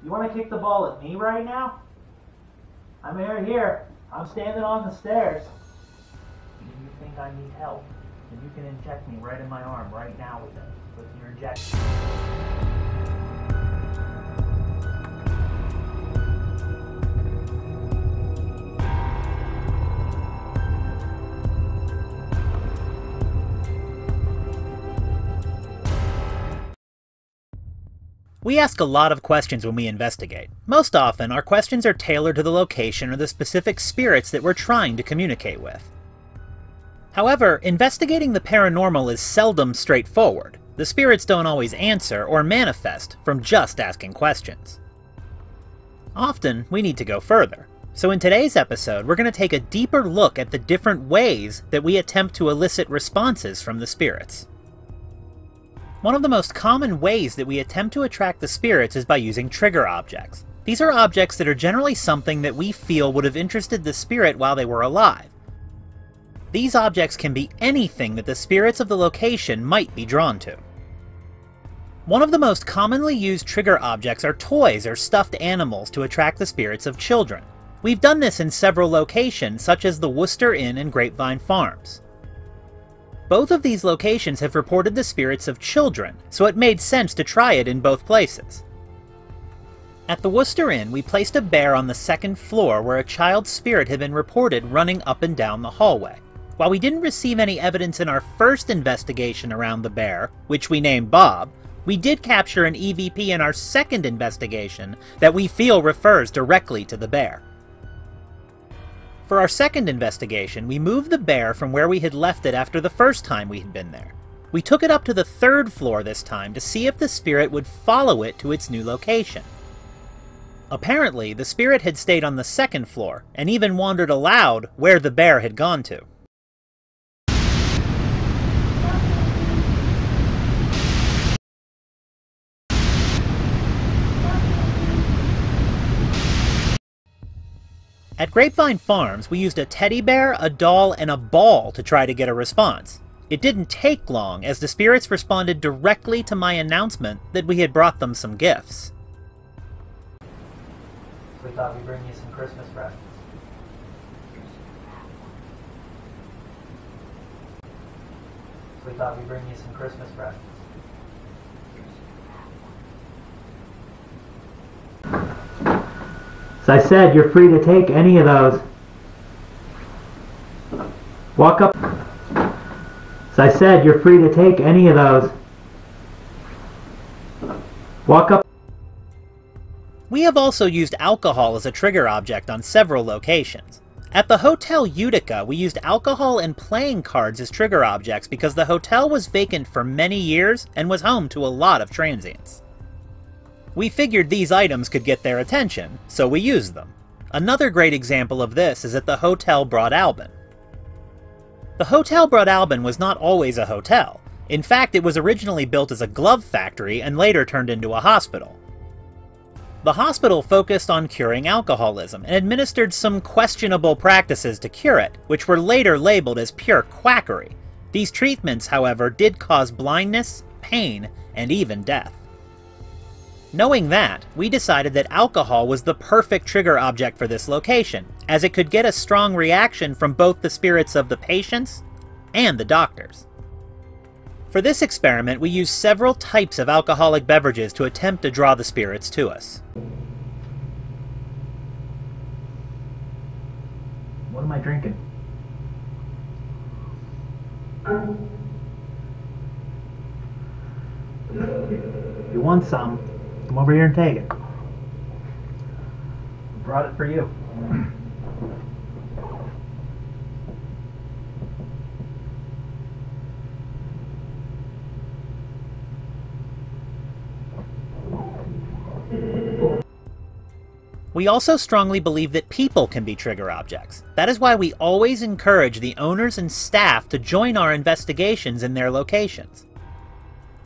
You want to kick the ball at me right now? I'm right here. I'm standing on the stairs. Do you think I need help? Then you can inject me right in my arm right now with your injection. We ask a lot of questions when we investigate. Most often, our questions are tailored to the location or the specific spirits that we're trying to communicate with. However, investigating the paranormal is seldom straightforward. The spirits don't always answer or manifest from just asking questions. Often, we need to go further. So in today's episode, we're going to take a deeper look at the different ways that we attempt to elicit responses from the spirits. One of the most common ways that we attempt to attract the spirits is by using trigger objects. These are objects that are generally something that we feel would have interested the spirit while they were alive. These objects can be anything that the spirits of the location might be drawn to. One of the most commonly used trigger objects are toys or stuffed animals to attract the spirits of children. We've done this in several locations, such as the Worcester Inn and Grapevine Farms. Both of these locations have reported the spirits of children, so it made sense to try it in both places. At the Worcester Inn, we placed a bear on the second floor where a child's spirit had been reported running up and down the hallway. While we didn't receive any evidence in our first investigation around the bear, which we named Bob, we did capture an EVP in our second investigation that we feel refers directly to the bear. For our second investigation, we moved the bear from where we had left it after the first time we had been there. We took it up to the third floor this time to see if the spirit would follow it to its new location. Apparently, the spirit had stayed on the second floor, and even wondered aloud where the bear had gone to. At Grapevine Farms, we used a teddy bear, a doll, and a ball to try to get a response. It didn't take long, as the spirits responded directly to my announcement that we had brought them some gifts. We thought we'd bring you some Christmas presents. We thought we'd bring you some Christmas presents. So I said, you're free to take any of those. Walk up. So I said, you're free to take any of those. Walk up. We have also used alcohol as a trigger object on several locations. At the Hotel Utica, we used alcohol and playing cards as trigger objects because the hotel was vacant for many years and was home to a lot of transients. We figured these items could get their attention, so we used them. Another great example of this is at the Hotel Broadalbin. The Hotel Broadalbin was not always a hotel. In fact, it was originally built as a glove factory and later turned into a hospital. The hospital focused on curing alcoholism and administered some questionable practices to cure it, which were later labeled as pure quackery. These treatments, however, did cause blindness, pain, and even death. Knowing that, we decided that alcohol was the perfect trigger object for this location, as it could get a strong reaction from both the spirits of the patients and the doctors. For this experiment, we used several types of alcoholic beverages to attempt to draw the spirits to us. What am I drinking? You want some? Come over here and take it. Brought it for you. We also strongly believe that people can be trigger objects. That is why we always encourage the owners and staff to join our investigations in their locations.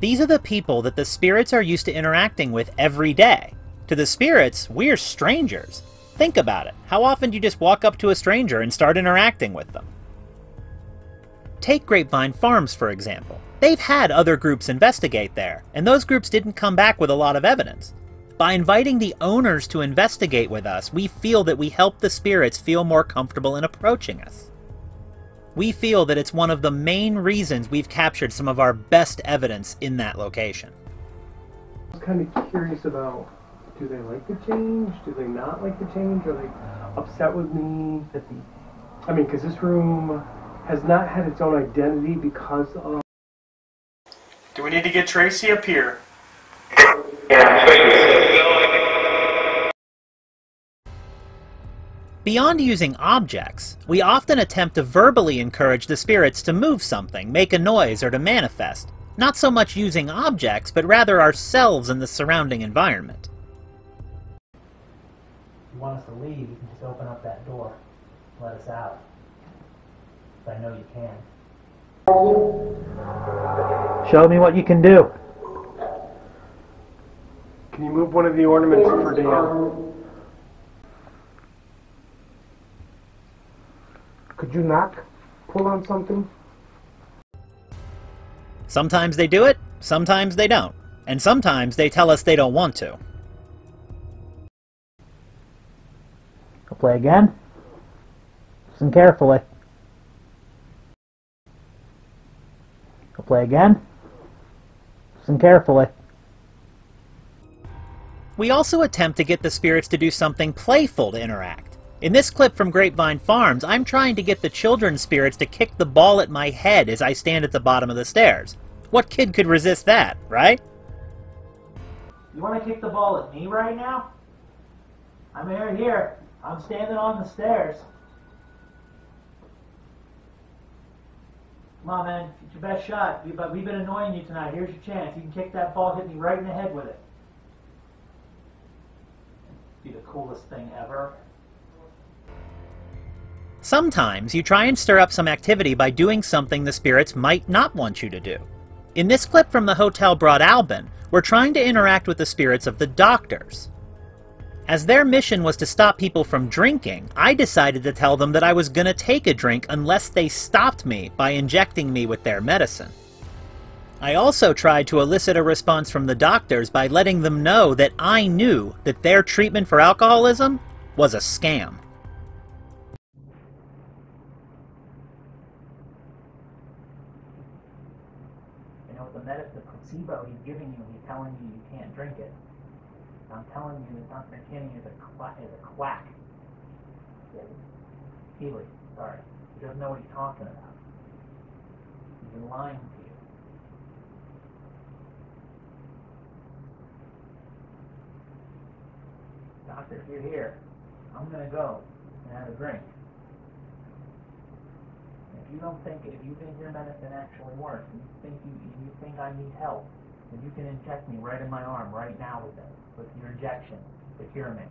These are the people that the spirits are used to interacting with every day. To the spirits, we're strangers. Think about it. How often do you just walk up to a stranger and start interacting with them? Take Grapevine Farms, for example. They've had other groups investigate there, and those groups didn't come back with a lot of evidence. By inviting the owners to investigate with us, we feel that we help the spirits feel more comfortable in approaching us. We feel that it's one of the main reasons we've captured some of our best evidence in that location. I was kind of curious about, do they like the change? Do they not like the change? Are they upset with me? I mean, because this room has not had its own identity because of... Do we need to get Tracy up here? Beyond using objects, we often attempt to verbally encourage the spirits to move something, make a noise, or to manifest. Not so much using objects, but rather ourselves and the surrounding environment. If you want us to leave, you can just open up that door. Let us out. I know you can. Show me what you can do. Can you move one of the ornaments for Dan? Could you knock? Pull on something? Sometimes they do it, sometimes they don't. And sometimes they tell us they don't want to. I'll play again. Listen carefully. I'll play again. Listen carefully. We also attempt to get the spirits to do something playful to interact. In this clip from Grapevine Farms, I'm trying to get the children's spirits to kick the ball at my head as I stand at the bottom of the stairs. What kid could resist that, right? You want to kick the ball at me right now? I'm right here. I'm standing on the stairs. Come on, man. It's your best shot. We've been annoying you tonight. Here's your chance. You can kick that ball, hit me right in the head with it. Be the coolest thing ever. Sometimes you try and stir up some activity by doing something the spirits might not want you to do. In this clip from the Hotel Broad Albin, we're trying to interact with the spirits of the doctors. As their mission was to stop people from drinking, I decided to tell them that I was gonna take a drink unless they stopped me by injecting me with their medicine. I also tried to elicit a response from the doctors by letting them know that I knew that their treatment for alcoholism was a scam. The placebo he's giving you, he's telling you you can't drink it. I'm telling you that Dr. McKinney is a quack. Healy, sorry. He doesn't know what he's talking about. He's been lying to you. Doctor, if you're here, I'm going to go and have a drink. If you think your medicine actually works, and you think I need help, then you can inject me right in my arm right now with your injection to cure me.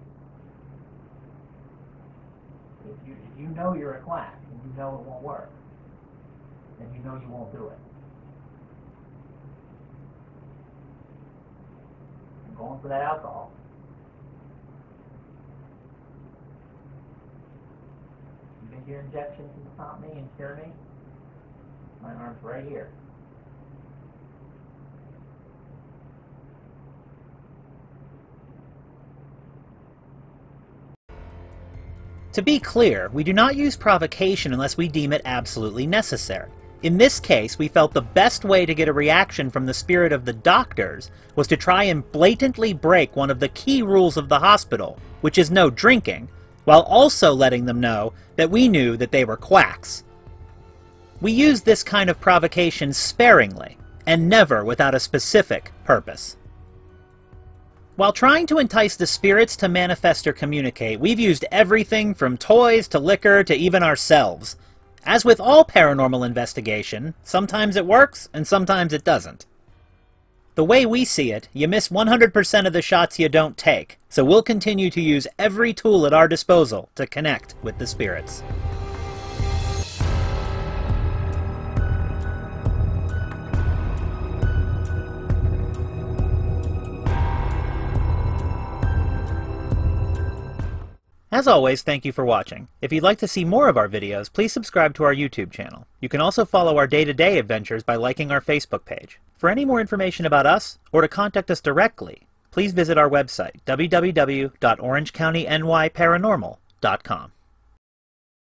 If you know you're a quack and you know it won't work, then you know you won't do it. I'm going for that alcohol. You think your injection can stop me and cure me? My arm's right here. To be clear, we do not use provocation unless we deem it absolutely necessary. In this case, we felt the best way to get a reaction from the spirit of the doctors was to try and blatantly break one of the key rules of the hospital, which is no drinking, while also letting them know that we knew that they were quacks. We use this kind of provocation sparingly, and never without a specific purpose. While trying to entice the spirits to manifest or communicate, we've used everything from toys to liquor to even ourselves. As with all paranormal investigation, sometimes it works and sometimes it doesn't. The way we see it, you miss 100% of the shots you don't take, so we'll continue to use every tool at our disposal to connect with the spirits. As always, thank you for watching. If you'd like to see more of our videos, please subscribe to our YouTube channel. You can also follow our day-to-day adventures by liking our Facebook page. For any more information about us, or to contact us directly, please please visit our website, www.orangecountanynyparanormal.com.